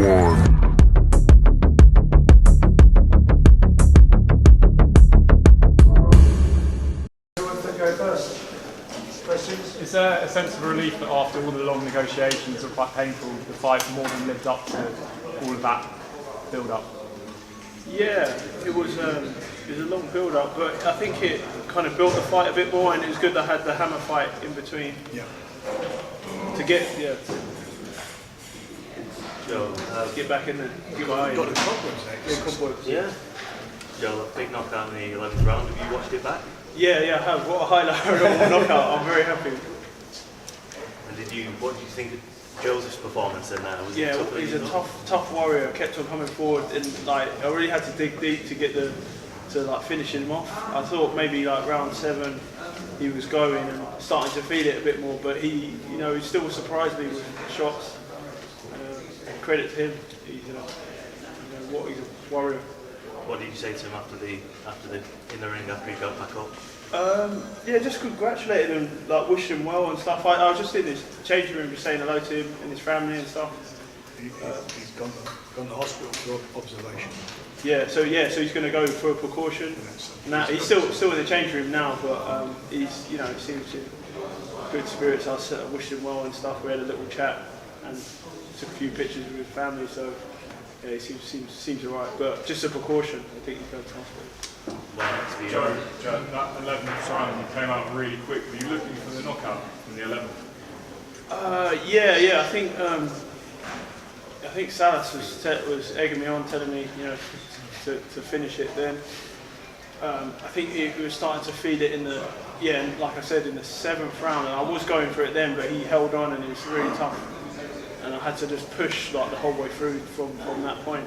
one. Is there a sense of relief that after all the long negotiations were quite painful, the fight more than lived up to all of that build-up? Yeah, it was a long build-up, but I think it kind of built the fight a bit more, and it was good that I had the hammer fight in between. Yeah. To get get back in there, get my eye. Got the cobwebs, Yeah. Joe, big knockout in the 11th round. Have you watched it back? Yeah, I have. What a highlight of knockout. I'm very happy. And what did you think of Joseph's performance in there? Was Yeah, he's a tough warrior. Kept on coming forward, and I really had to dig deep to get to finishing him off. I thought maybe round 7 he was going and starting to feel it a bit more, but he still surprised me with shots. Credit to him. He's he's a warrior. What did you say to him after the in the ring after he got back up? Just congratulated him, wished him well and stuff. I was just in his changing room, just saying hello to him and his family and stuff. He's gone to hospital for observation. So he's going to go for a precaution. Now he's still in the changing room now, but he seems in good spirits. I wished him well and stuff. We had a little chat and took a few pictures with his family. So yeah, he seems alright, but just a precaution. I think he's going to hospital. Joe, that 11th round, you came out really quick. Were you looking for the knockout in the 11th? I think Salas was egging me on, telling me to finish it then. I think he was starting to feed it in like I said, in the 7th round, and I was going for it then, but he held on and it was really tough, and I had to just push the whole way through from that point.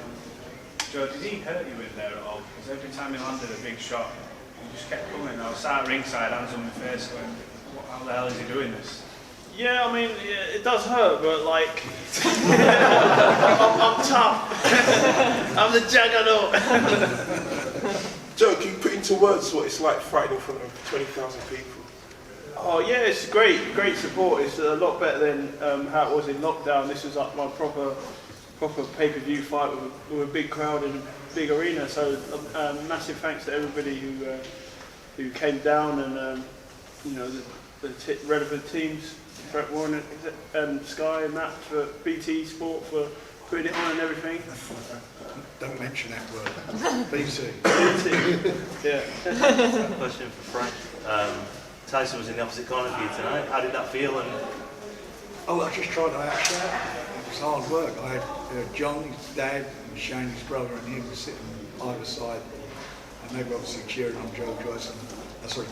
Joe, did he hurt you in there at all? Because every time he landed a big shot, he just kept coming. I was sat ringside, hands on my face, going, how the hell is he doing this? Yeah, I mean, it does hurt, but I'm tough. I'm the juggernaut. Joe, can you put into words what it's like fighting in front of 20,000 people? Oh yeah, it's great support. It's a lot better than how it was in lockdown. This was my proper pay-per-view fight with a big crowd in a big arena. So massive thanks to everybody who came down, and the relevant teams, Brett Warren and Sky and Matt for BT Sport for putting it on and everything. Don't mention that word. BT. Yeah. Question for Frank. Tyson was in the opposite corner for you tonight. How did that feel? I just tried to outshout. It was hard work. I had John, his dad, and Shane, his brother, and him sitting either side, and they were obviously cheering on Joyce and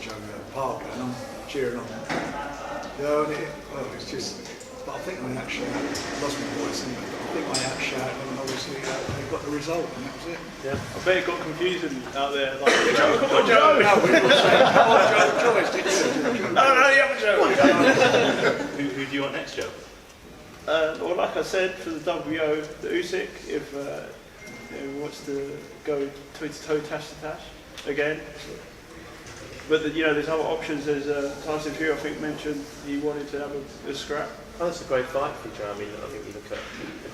Joe Parker, and I'm cheering on. And it was just. But I think I actually lost my voice anyway. But I think I outshouted them, and obviously they got the result, and that was it. Yeah. I bet it got confusing out there. Joe, come on, Joe! No, we were saying, come on, Joyce, did you? No, you haven't, Joe. Who do you want next, Joe? Well, like I said, for the WO, the Usyk, if he wants to go toe-to-toe, tash-to-tash again. But there's other options. There's Tyson Fury, I think, mentioned he wanted to have a scrap. Oh, that's a great fight for you, Joe. I mean, I think you look at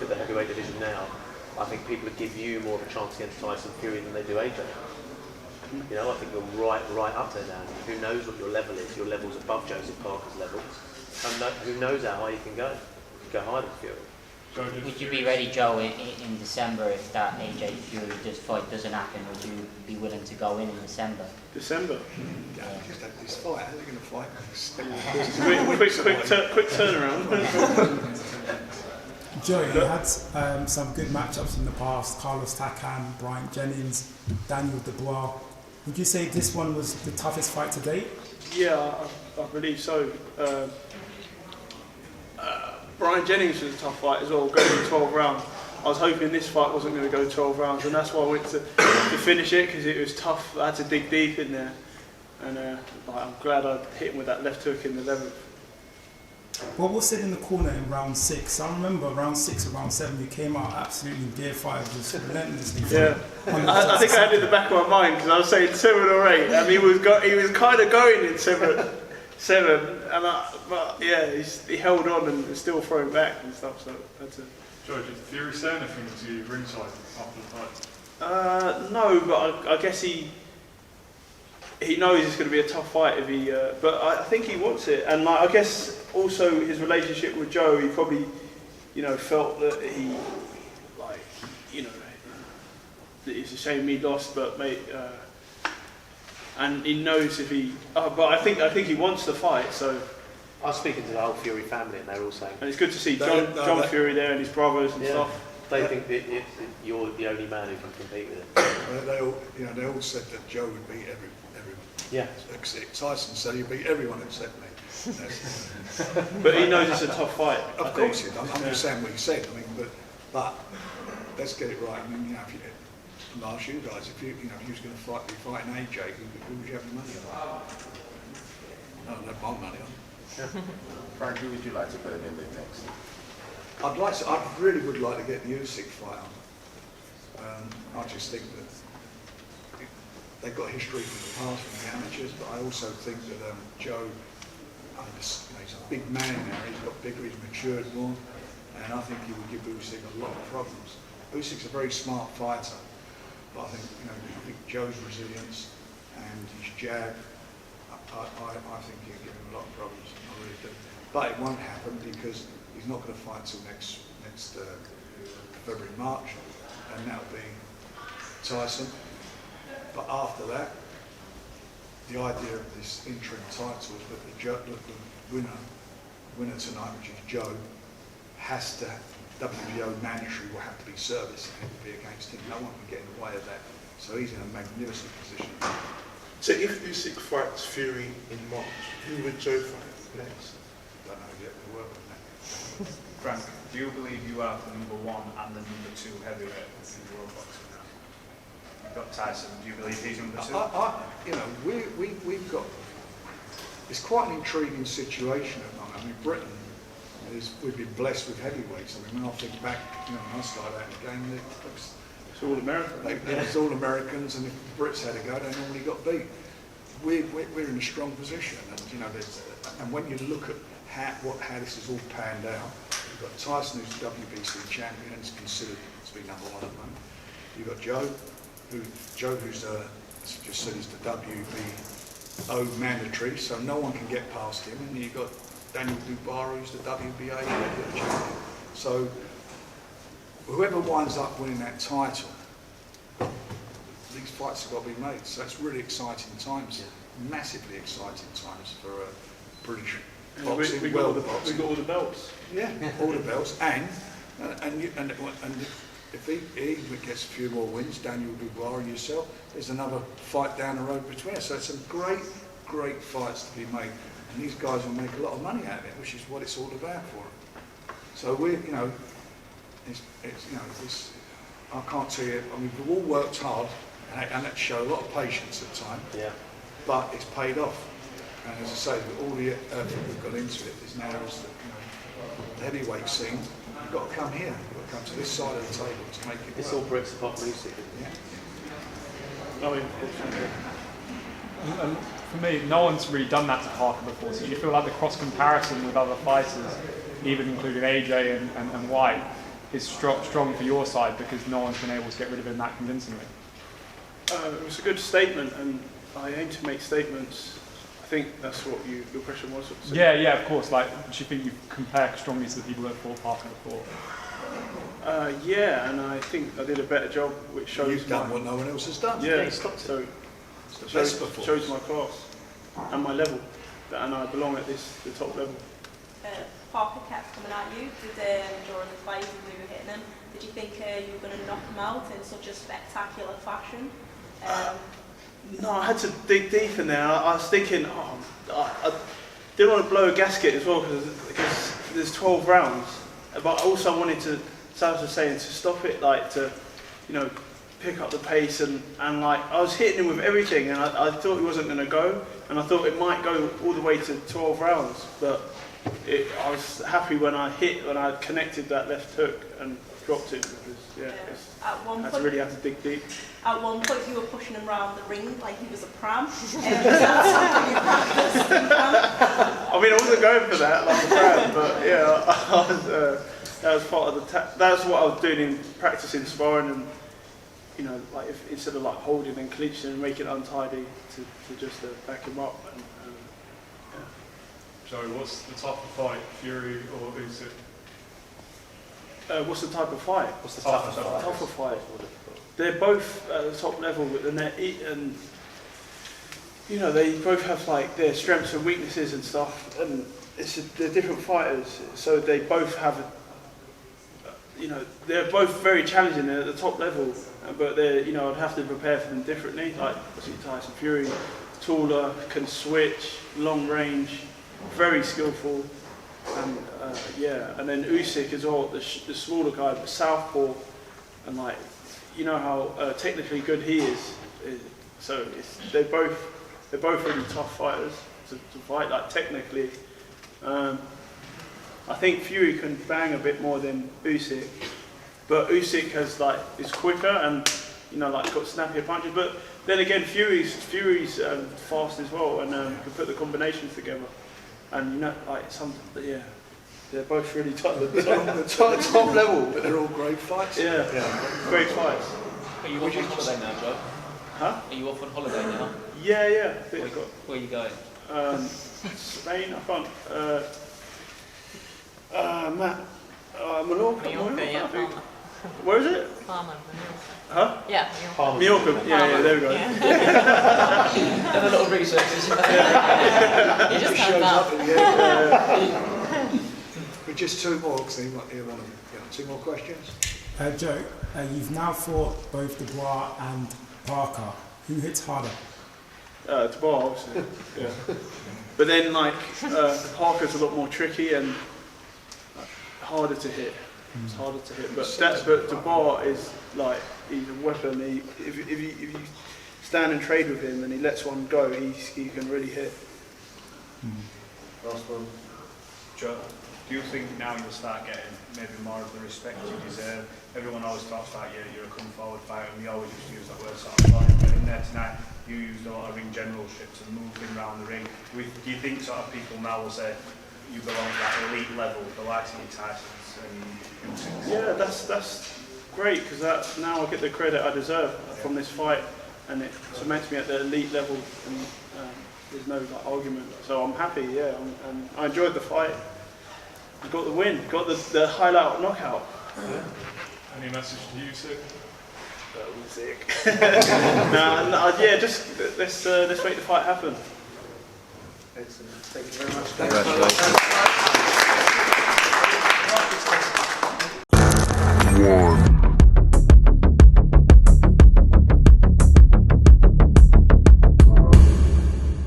the heavyweight division now. I think people would give you more of a chance against Tyson Fury than they do AJ. I think you're right up there now. Who knows what your level is? Your level's above Joseph Parker's level. And who knows how high you can go? You can go higher than Fury. Would you be ready, Joe, in December if that AJ Fury fight doesn't happen? Would you be willing to go in December? December? Yeah, just have this fight. How are they going to fight? quick turnaround. Joe, you had some good matchups in the past. Carlos Takam, Bryant Jennings, Daniel Dubois. Would you say this one was the toughest fight to date? Yeah, I believe so. Bryant Jennings was a tough fight as well, going 12 rounds. I was hoping this fight wasn't going to go 12 rounds, and that's why I went to finish it, because it was tough. I had to dig deep in there, and I'm glad I hit him with that left hook in the 11th. What was said in the corner in round 6? I remember round 6 or round 7 you came out absolutely gear 5, just relentlessly. Yeah, I think I had it in the back of my mind, because I was saying 7 or 8, and he was kind of going in 7, and he held on and was still throwing back and stuff. So I had to Joyce, did Fury say anything to you ringside after the fight? No, but I guess he knows it's going to be a tough fight if he. But I think he wants it, and like, I guess also his relationship with Joe, he probably, felt that he, that it's a shame he lost, but and he knows if he. But I think he wants the fight, so. I was speaking to the whole Fury family, and they're all saying. And it's good to see John Fury there and his brothers and stuff. They think that you're the only man who can compete with him. They all said that Joe would beat everyone. Yeah. Except Tyson said he'd beat everyone except me. But he knows it's a tough fight. Of course he does. I'm just saying what he said. But let's get it right. If you ask you guys, if you was going to be fighting AJ, who would you have your money on? I don't have my money on. Frank, who would you like to put him in with next? I really would like to get the Usyk fight on. I just think that they've got history from the past from the amateurs, but I also think that Joe, he's a big man now. He's got bigger, he's matured more, and I think he would give Usyk a lot of problems. Usyk's a very smart fighter, but I think Joe's resilience and his jab, I think he'll give him a lot of problems. I really do. But it won't happen because he's not going to fight till next February, March, and that'll be Tyson. But after that, the idea of this interim title is that the winner tonight, which is Joe, has to, WBO mandatory will have to be service, and it will be against him. No one can get in the way of that. So he's in a magnificent position. So if Usyk fights Fury in March, who would Joe fight next? I don't know yet. We'll work on that. Frank, do you believe you are the number 1 and the number 2 heavyweight in the world boxing now? You've got Tyson. Do you believe he's number 2? We've got. It's quite an intriguing situation at the moment. I mean, Britain we've been blessed with heavyweights. I mean, when I think back, when I started out in the game, It's all American. It was all Americans, and if the Brits had a go, they normally got beat. We're in a strong position, and and when you look at how this is all panned out, you've got Tyson, who's the WBC champion, and is considered to be number 1 at the moment. You've got Joe, who's just said he's the WBO mandatory, so no one can get past him, and you've got Daniel Dubois, who's the WBA heavyweight champion. So whoever winds up winning that title, these fights have got to be made. So it's really exciting times, massively exciting times for British boxing, we got all the belts. Yeah, all the belts, and if he gets a few more wins, Daniel Dubois and yourself, there's another fight down the road between us. So it's some great fights to be made, and these guys will make a lot of money out of it, which is what it's all about for them. So I can't tell you. I mean, we've all worked hard, and that showed a lot of patience at the time. Yeah. But it's paid off. And as I say, with all the effort we've got into it, is now the heavyweight scene. You've got to come here. You've got to come to this side of the table to make it. It's work. all Brits apart from Usyk. And for me, no one's really done that to Parker before, so you feel like the cross comparison with other fighters, even including AJ and White, is strong for your side because no one's been able to get rid of him that convincingly. It was a good statement, and I aim to make statements. I think that's what your question was. Yeah, of course. Like, do you think you compare strongly to the people that fought Parker before? Yeah, and I think I did a better job, which shows. You've done what no one else has done. Yeah, so shows my class and my level, and I belong at the top level. Parker kept coming at you during the fight when we were hitting him. Did you think you were going to knock him out in such a spectacular fashion? No, I had to dig deep in there. I was thinking, I didn't want to blow a gasket as well because there's 12 rounds. But I also wanted to, as I was saying, to stop it, like to, pick up the pace and like I was hitting him with everything, and I thought he wasn't going to go, and I thought it might go all the way to 12 rounds, but I was happy when I connected that left hook and dropped it because I really had to dig deep. At one point you were pushing him around the ring like he was a pram. I mean, I wasn't going for that like a pram, but yeah, That was part of the. That's what I was doing in practicing sparring, and you know, like instead of like holding and clinching and making it untidy, to just back him up. And yeah. Joey, what's the type of fight, Fury or Usyk? What's the type of fight? What's the tougher fight? They're both at the top level, and and you know, they both have like their strengths and weaknesses and stuff, and they're different fighters, so they both have. You know, they're both very challenging. They're at the top level, but they're, you know, I'd have to prepare for them differently. Like Tyson Fury, taller, can switch, long range, very skillful, and yeah. And then Usyk as well, the smaller guy, but southpaw, and like, you know how technically good he is. So they're both really tough fighters to fight. Like technically. I think Fury can bang a bit more than Usyk, but Usyk is quicker and, you know, like got snappier punches. But then again, Fury's fast as well, and can put the combinations together. And you know, like they're both really top level. But they're all great fights. Yeah, great fights. Are you off on holiday now, Joe? Huh? Are you off on holiday now? Yeah. Where are you going? Spain, I can't. Mallorca. Yeah, Palma. Where is it? Palma. Huh? Yeah, Mallorca. Yeah, there we go. Done a lot of research. You just shows turned up up. at the end. But just two more, because they might hear one of them. Yeah, two more questions. Joe, you've now fought both Dubois and Parker. Who hits harder? Dubois, obviously. Yeah. But then, like, Parker's a lot more tricky and harder to hit. It's harder to hit. But Dubois is like, he's a weapon. If you stand and trade with him and he lets one go, he can really hit. Last one. Joe, do you think now you'll start getting maybe more of the respect you deserve? Everyone always talks about you're a come forward fighter, and we always used to use that word sort of flying. But in there tonight, you used a lot of ring generalships and moving around the ring. Do you think sort of people now will say you belong at that elite level, the likes of Tysons and Usyks? Yeah, that's great, because now I get the credit I deserve from this fight, and it cements me at the elite level, and there's no argument. So I'm happy, yeah, and I enjoyed the fight. I got the win, got the highlight knockout. Yeah. Any message to Usyk? Usyk. Yeah, just let's make the fight happen. Excellent. Thank you very much. Congratulations.